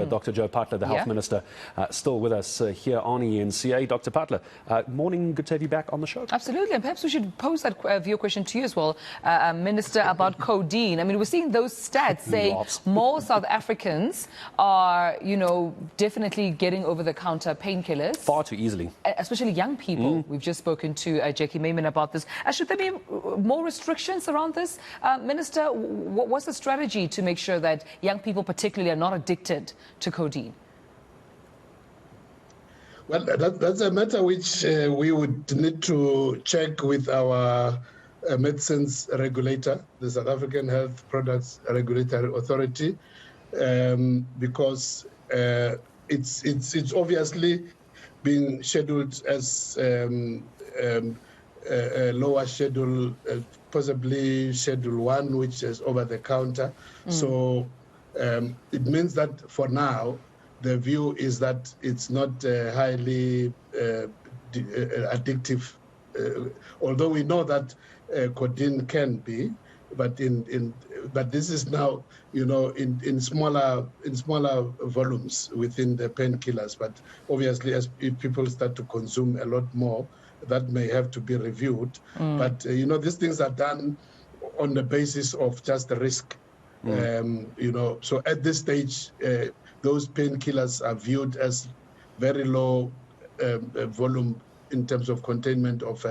Dr Joe Phaahla, the Health Minister, still with us here on eNCA. Dr Phaahla, morning, good to have you back on the show. Absolutely, and perhaps we should pose that viewer question to you as well, Minister, about codeine. I mean, we're seeing those stats saying more South Africans are, definitely getting over-the-counter painkillers. Far too easily. Especially young people. We've just spoken to Jackie Mayman about this. Should there be more restrictions around this? Minister, what's the strategy to make sure that young people particularly are not addicted to codeine? Well, that's a matter which we would need to check with our medicines regulator, the South African Health Products Regulatory Authority, because it's obviously being scheduled as a lower schedule, possibly Schedule 1, which is over the counter. So it means that for now, the view is that it's not highly addictive, although we know that codeine can be, but this is now, in smaller volumes within the painkillers. But obviously, if people start to consume a lot more, that may have to be reviewed. But these things are done on the basis of just the risk. So at this stage, those painkillers are viewed as very low volume in terms of containment of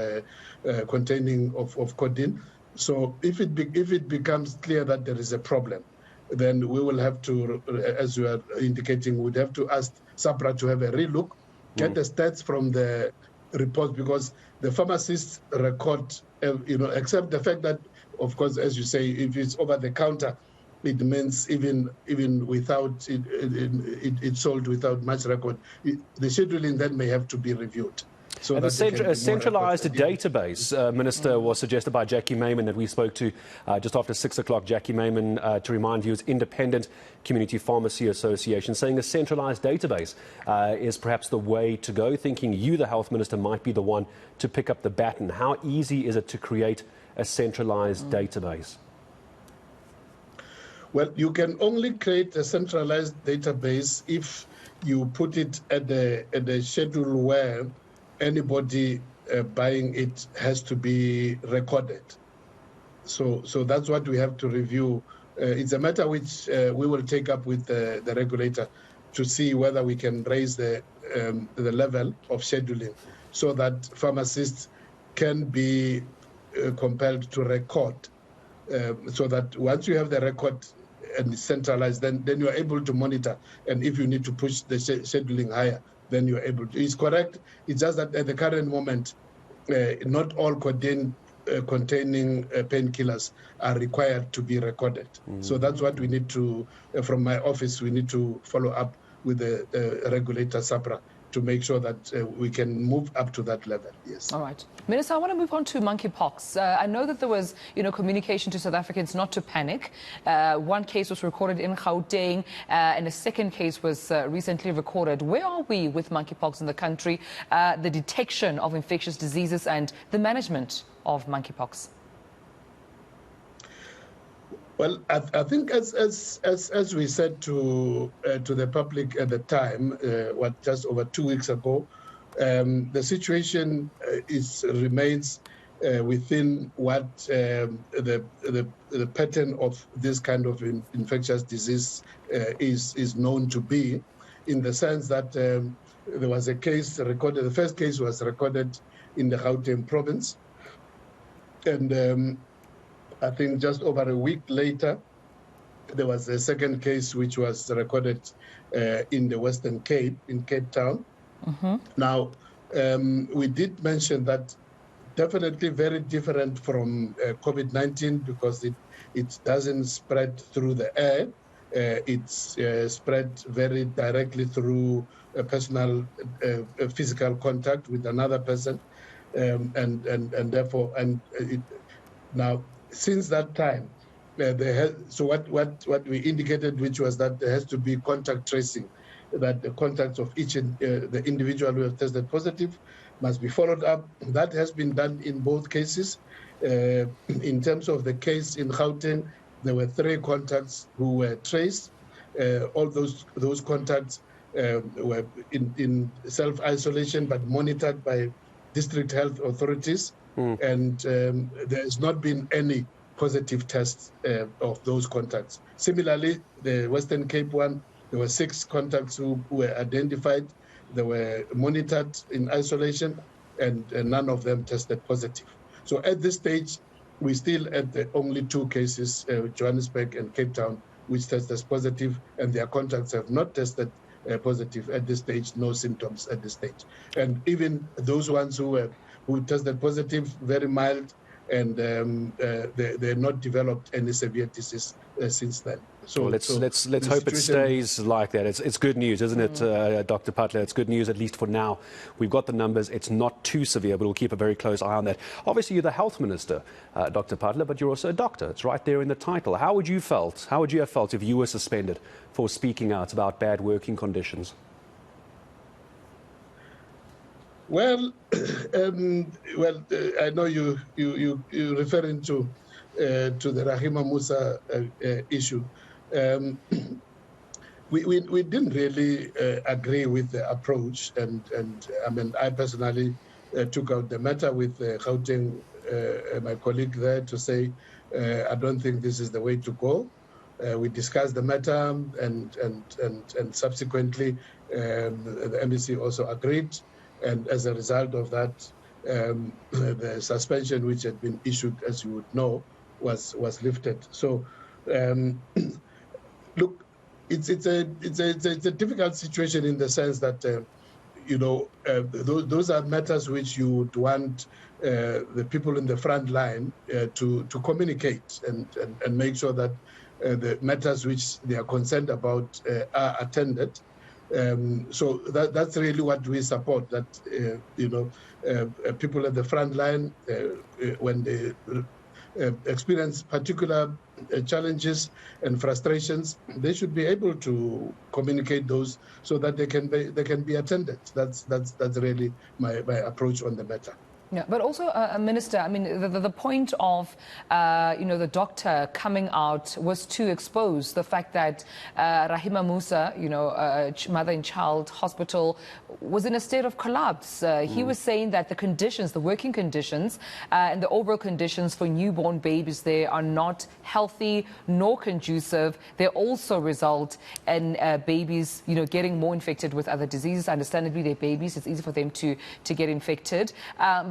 containing of codeine. So if it becomes clear that there is a problem, then we will have to, as you are indicating, would have to ask SAPRA to have a relook, get the stats from the reports, because the pharmacists record, except the fact that, of course, as you say, if it's over the counter, it means even without it's sold without much record, the scheduling then may have to be reviewed. So and a centralised database, Minister, was suggested by Jackie Mayman that we spoke to just after 6 o'clock. Jackie Mayman, to remind you, is Independent Community Pharmacy Association, saying a centralised database is perhaps the way to go, thinking you, the Health Minister, might be the one to pick up the baton. How easy is it to create a centralised database? Well, you can only create a centralised database if you put it at the schedule where anybody buying it has to be recorded. So that's what we have to review. It's a matter which we will take up with the regulator to see whether we can raise the level of scheduling so that pharmacists can be compelled to record, so that once you have the record and it's centralized, then you are able to monitor. And if you need to push the scheduling higher, then you're able to. It's correct. It's just that at the current moment, not all codeine containing painkillers are required to be recorded. So that's what we need to, from my office, we need to follow up with the regulator, SAPRA, to make sure that we can move up to that level. Yes. All right. Minister, I want to move on to monkeypox. I know that there was, communication to South Africans not to panic. One case was recorded in Gauteng, and a second case was recently recorded. Where are we with monkeypox in the country, the detection of infectious diseases and the management of monkeypox? Well, I think as we said to the public at the time, just over 2 weeks ago, the situation remains within what the pattern of this kind of infectious disease is known to be, in the sense that there was a case recorded. The first case was recorded in the Gauteng province, and I think just over a week later, there was a second case which was recorded in the Western Cape, in Cape Town. Now, we did mention that definitely very different from COVID-19, because it doesn't spread through the air. It's spread very directly through a personal physical contact with another person, and therefore, now, since that time, so what we indicated, which was that there has to be contact tracing, that the contacts of each the individual who have tested positive must be followed up. That has been done in both cases. In terms of the case in Gauteng, there were 3 contacts who were traced. all those contacts were in self-isolation but monitored by district health authorities, and there has not been any positive tests of those contacts. Similarly, the Western Cape one, there were 6 contacts who were identified. They were monitored in isolation, and none of them tested positive. So at this stage, we still at the only 2 cases, Johannesburg and Cape Town, which tested positive, and their contacts have not tested positive at this stage, no symptoms at this stage. And even those ones who tested positive, very mild, and they have not developed any severe disease since then. So well, let's hope it stays like that. It's good news, isn't it, Dr. Phaahla? It's good news, at least for now. We've got the numbers. It's not too severe, but we'll keep a very close eye on that. Obviously, you're the health minister, Dr. Phaahla, but you're also a doctor. It's right there in the title. How would you have felt if you were suspended for speaking out about bad working conditions? Well, I know you're referring to the Rahima Musa issue. We didn't really agree with the approach, and I mean, I personally took out the matter with Gauteng, my colleague there, to say I don't think this is the way to go. We discussed the matter, and subsequently the MEC also agreed. And as a result of that, the suspension which had been issued, as you would know, was lifted. So, look, it's a difficult situation in the sense that those are matters which you would want the people in the front line to communicate and make sure that the matters which they are concerned about are attended. So that's really what we support, that people at the front line, when they experience particular challenges and frustrations, they should be able to communicate those so that they can be attended. That's really my approach on the matter. Yeah, but also, Minister, I mean, the point of, the doctor coming out was to expose the fact that Rahima Musa, mother and child hospital, was in a state of collapse. He was saying that the conditions, the working conditions, and the overall conditions for newborn babies there are not healthy nor conducive. They also result in babies, getting more infected with other diseases. Understandably, they're babies; it's easy for them to get infected.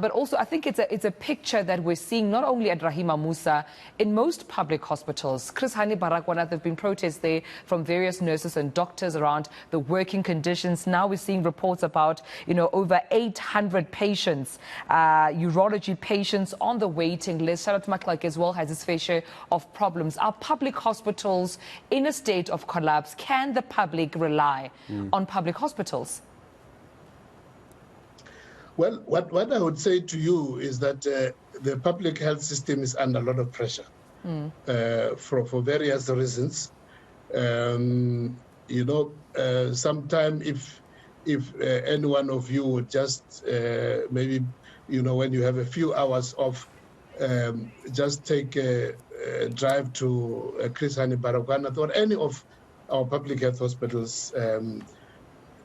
But also, I think it's a picture that we're seeing not only at Rahima Musa, in most public hospitals. Chris Hani Baragwana, there have been protests there from various nurses and doctors around the working conditions. Now we're seeing reports about, over 800 patients, urology patients on the waiting list. Charlotte Maklak as well has its fair share of problems. Are public hospitals in a state of collapse? Can the public rely on public hospitals? Well, what I would say to you is that the public health system is under a lot of pressure for various reasons. Sometime if any one of you would just maybe, when you have a few hours off, just take a drive to Chris Hani Baragwana or any of our public health hospitals,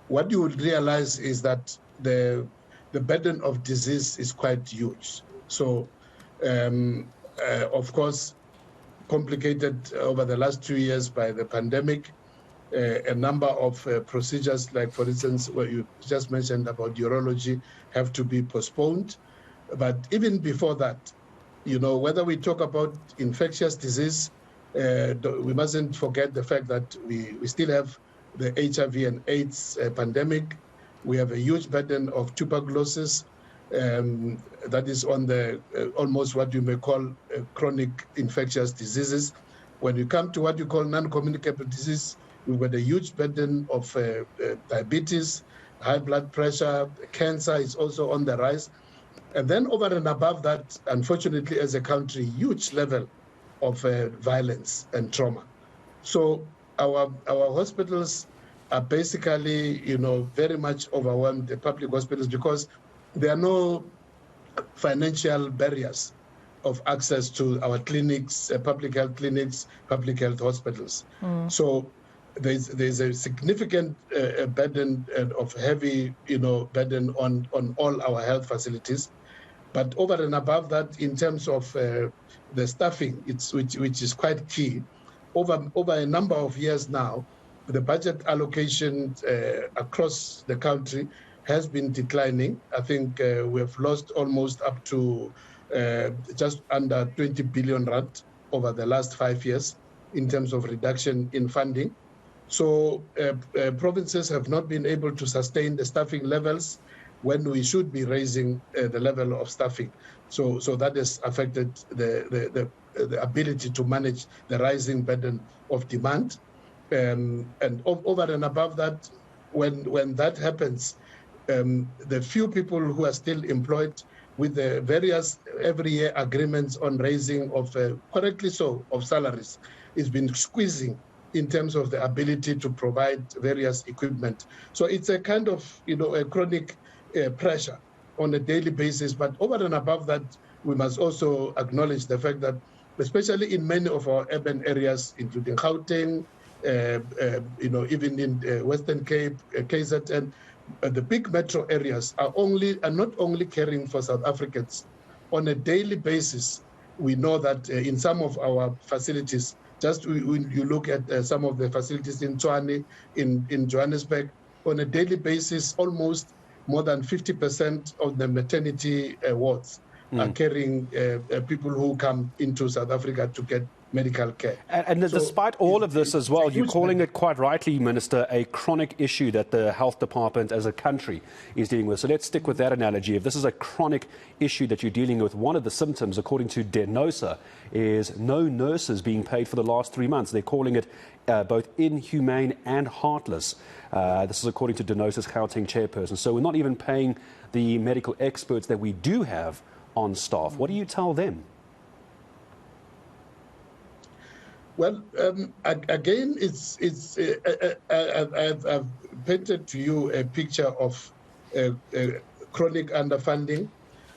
what you would realize is that the burden of disease is quite huge. So, of course, complicated over the last 2 years by the pandemic, a number of procedures, like, for instance, what you just mentioned about urology, have to be postponed. But even before that, whether we talk about infectious disease, we mustn't forget the fact that we still have the HIV and AIDS pandemic. We have a huge burden of tuberculosis that is on the almost what you may call chronic infectious diseases. When you come to what you call non-communicable disease, we've got a huge burden of diabetes, high blood pressure, cancer is also on the rise. And then over and above that, unfortunately, as a country, huge level of violence and trauma. So our hospitals are basically, very much overwhelmed, the public hospitals, because there are no financial barriers of access to our clinics, public health clinics, public health hospitals. So there's a significant burden of heavy, burden on all our health facilities. But over and above that, in terms of the staffing, which is quite key, over a number of years now, the budget allocation across the country has been declining. I think we have lost almost up to just under 20 billion rand over the last 5 years in terms of reduction in funding. So provinces have not been able to sustain the staffing levels when we should be raising the level of staffing. So that has affected the ability to manage the rising burden of demand. And over and above that, when that happens, the few people who are still employed with the various every year agreements on raising of, correctly so, of salaries, it's been squeezing in terms of the ability to provide various equipment. So it's a kind of, a chronic pressure on a daily basis. But over and above that, we must also acknowledge the fact that, especially in many of our urban areas, including Gauteng, even in Western Cape, KZN, the big metro areas are not only caring for South Africans on a daily basis. We know that in some of our facilities, just when you look at some of the facilities in Tshwane, in Johannesburg, on a daily basis, almost more than 50% of the maternity wards are carrying people who come into South Africa to get medical care. And so despite all of this as well, you're calling it quite rightly, Minister, a chronic issue that the health department as a country is dealing with. So let's stick with that analogy. If this is a chronic issue that you're dealing with, one of the symptoms, according to Denosa, is no nurses being paid for the last 3 months. They're calling it both inhumane and heartless. This is according to Denosa's Gauteng chairperson. So we're not even paying the medical experts that we do have on staff. What do you tell them? Well, again, I've painted to you a picture of chronic underfunding,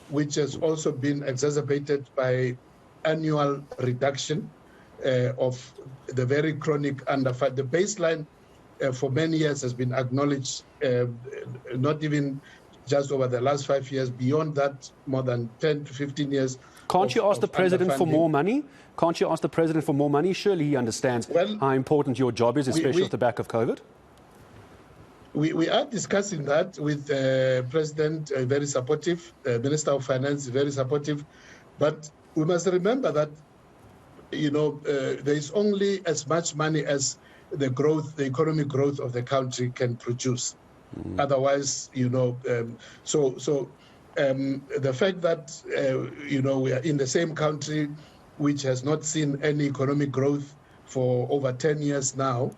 which has also been exacerbated by annual reduction of the very chronic underfunding. The baseline for many years has been acknowledged, not even just over the last 5 years, beyond that, more than 10 to 15 years. Can't you ask the president for more money? Can't you ask the president for more money? Surely he understands how important your job is, especially off the back of COVID. We are discussing that with the President, very supportive, Minister of Finance, very supportive. But we must remember that, there is only as much money as the economic growth of the country can produce. Otherwise, the fact that, we are in the same country which has not seen any economic growth for over 10 years now,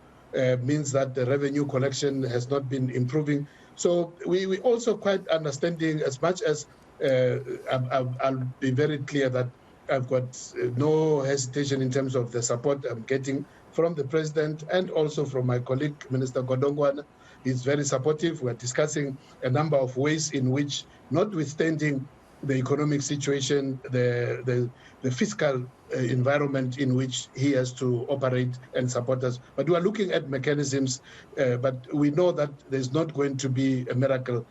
means that the revenue collection has not been improving. So we also quite understanding, as much as I'll be very clear that I've got no hesitation in terms of the support I'm getting from the president and also from my colleague, Minister Godongwana. He's very supportive. We're discussing a number of ways in which, notwithstanding the economic situation, the fiscal environment in which he has to operate and support us. But we are looking at mechanisms, but we know that there's not going to be a miracle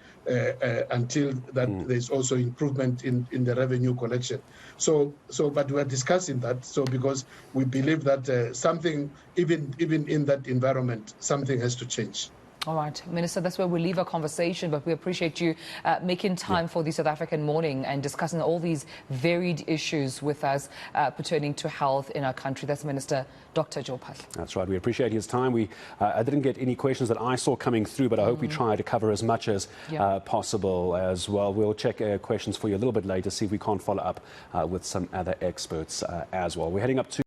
until that there's also improvement in the revenue collection. But we are discussing that, because we believe that something, even in that environment, something has to change. All right, Minister, that's where we leave our conversation, but we appreciate you making time for the South African morning and discussing all these varied issues with us pertaining to health in our country. That's Minister Dr Joe Phaahla. That's right. We appreciate his time. I didn't get any questions that I saw coming through, but I hope we try to cover as much as possible as well. We'll check questions for you a little bit later, see if we can't follow up with some other experts as well. We're heading up to